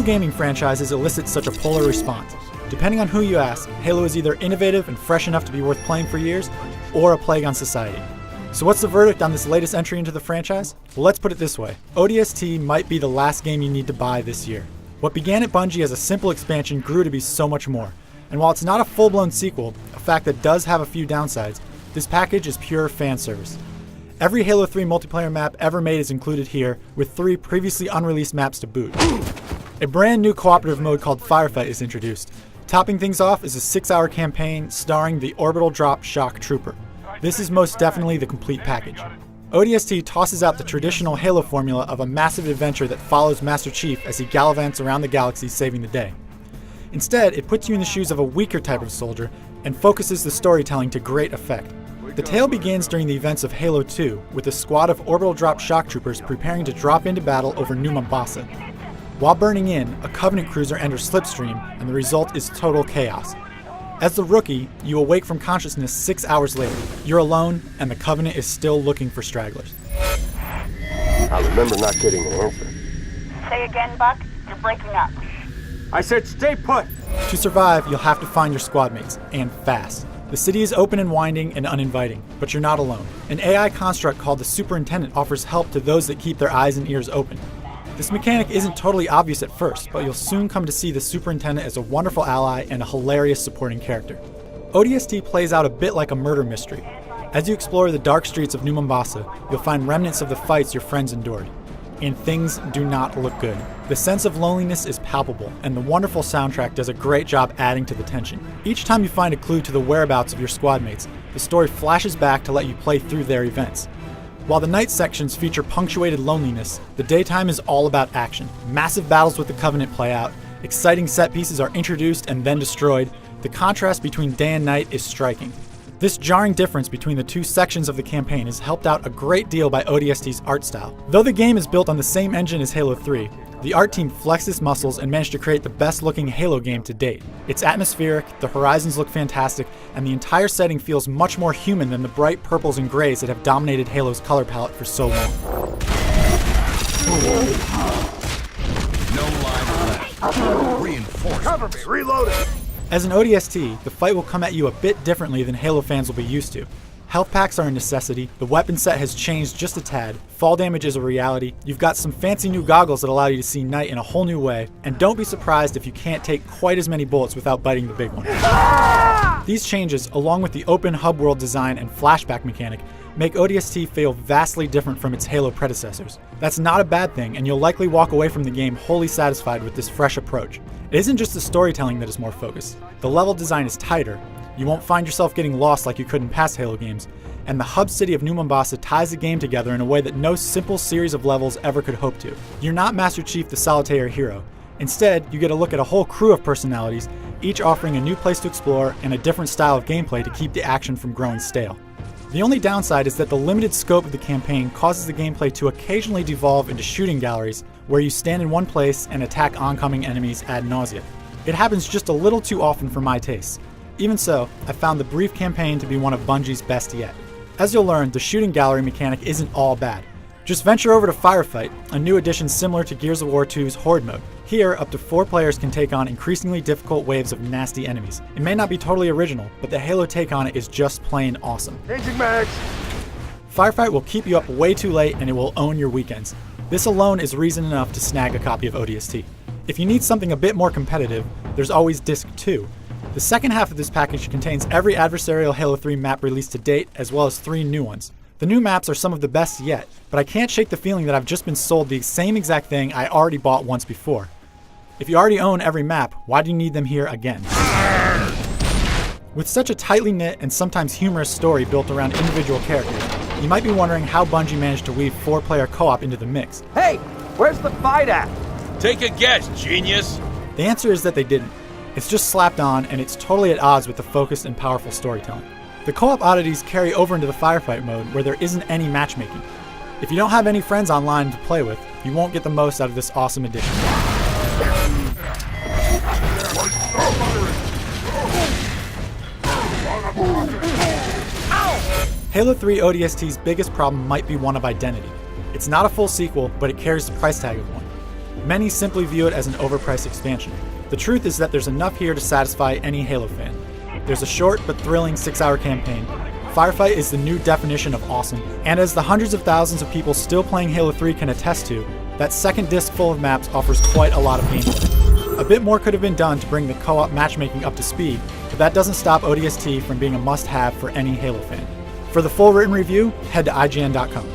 Few gaming franchises elicit such a polar response. Depending on who you ask, Halo is either innovative and fresh enough to be worth playing for years, or a plague on society. So what's the verdict on this latest entry into the franchise? Well, let's put it this way. ODST might be the last game you need to buy this year. What began at Bungie as a simple expansion grew to be so much more. And while it's not a full-blown sequel, a fact that does have a few downsides, this package is pure fan service. Every Halo 3 multiplayer map ever made is included here, with 3 previously unreleased maps to boot. A brand new cooperative mode called Firefight is introduced. Topping things off is a 6-hour campaign starring the Orbital Drop Shock Trooper. This is most definitely the complete package. ODST tosses out the traditional Halo formula of a massive adventure that follows Master Chief as he gallivants around the galaxy saving the day. Instead, it puts you in the shoes of a weaker type of soldier and focuses the storytelling to great effect. The tale begins during the events of Halo 2, with a squad of Orbital Drop Shock Troopers preparing to drop into battle over New Mombasa. While burning in, a Covenant cruiser enters Slipstream, and the result is total chaos. As the rookie, you awake from consciousness 6 hours later. You're alone, and the Covenant is still looking for stragglers. I remember not getting an answer. Say again, Buck. You're breaking up. I said stay put! To survive, you'll have to find your squad mates, and fast. The city is open and winding and uninviting, but you're not alone. An AI construct called the Superintendent offers help to those that keep their eyes and ears open. This mechanic isn't totally obvious at first, but you'll soon come to see the Superintendent as a wonderful ally and a hilarious supporting character. ODST plays out a bit like a murder mystery. As you explore the dark streets of New Mombasa, you'll find remnants of the fights your friends endured. And things do not look good. The sense of loneliness is palpable, and the wonderful soundtrack does a great job adding to the tension. Each time you find a clue to the whereabouts of your squad mates, the story flashes back to let you play through their events. While the night sections feature punctuated loneliness, the daytime is all about action. Massive battles with the Covenant play out, exciting set pieces are introduced and then destroyed. The contrast between day and night is striking. This jarring difference between the two sections of the campaign is helped out a great deal by ODST's art style. Though the game is built on the same engine as Halo 3, the art team flexed its muscles and managed to create the best looking Halo game to date. It's atmospheric, the horizons look fantastic, and the entire setting feels much more human than the bright purples and grays that have dominated Halo's color palette for so long. No lives left. Reinforcements. Cover me, reloading! As an ODST, the fight will come at you a bit differently than Halo fans will be used to. Health packs are a necessity, the weapon set has changed just a tad, fall damage is a reality, you've got some fancy new goggles that allow you to see night in a whole new way, and don't be surprised if you can't take quite as many bullets without biting the big one. These changes, along with the open hub world design and flashback mechanic, make ODST feel vastly different from its Halo predecessors. That's not a bad thing, and you'll likely walk away from the game wholly satisfied with this fresh approach. It isn't just the storytelling that is more focused. The level design is tighter, you won't find yourself getting lost like you could in past Halo games, and the hub city of New Mombasa ties the game together in a way that no simple series of levels ever could hope to. You're not Master Chief the solitary hero. Instead, you get a look at a whole crew of personalities, each offering a new place to explore and a different style of gameplay to keep the action from growing stale. The only downside is that the limited scope of the campaign causes the gameplay to occasionally devolve into shooting galleries, where you stand in one place and attack oncoming enemies ad nauseam. It happens just a little too often for my tastes. Even so, I found the brief campaign to be one of Bungie's best yet. As you'll learn, the shooting gallery mechanic isn't all bad. Just venture over to Firefight, a new addition similar to Gears of War 2's Horde mode. Here, up to 4 players can take on increasingly difficult waves of nasty enemies. It may not be totally original, but the Halo take on it is just plain awesome. Changing mags! Firefight will keep you up way too late and it will own your weekends. This alone is reason enough to snag a copy of ODST. If you need something a bit more competitive, there's always Disc 2. The second half of this package contains every adversarial Halo 3 map released to date, as well as 3 new ones. The new maps are some of the best yet, but I can't shake the feeling that I've just been sold the same exact thing I already bought once before. If you already own every map, why do you need them here again? With such a tightly knit and sometimes humorous story built around individual characters, you might be wondering how Bungie managed to weave 4-player co-op into the mix. Hey, where's the fight at? Take a guess, genius. The answer is that they didn't. It's just slapped on, and it's totally at odds with the focused and powerful storytelling. The co-op oddities carry over into the Firefight mode, where there isn't any matchmaking. If you don't have any friends online to play with, you won't get the most out of this awesome addition. Halo 3 ODST's biggest problem might be one of identity. It's not a full sequel, but it carries the price tag of one. Many simply view it as an overpriced expansion. The truth is that there's enough here to satisfy any Halo fan. There's a short but thrilling 6-hour campaign. Firefight is the new definition of awesome, and as the hundreds of thousands of people still playing Halo 3 can attest to, that second disc full of maps offers quite a lot of gameplay. A bit more could have been done to bring the co-op matchmaking up to speed, but that doesn't stop ODST from being a must-have for any Halo fan. For the full written review, head to IGN.com.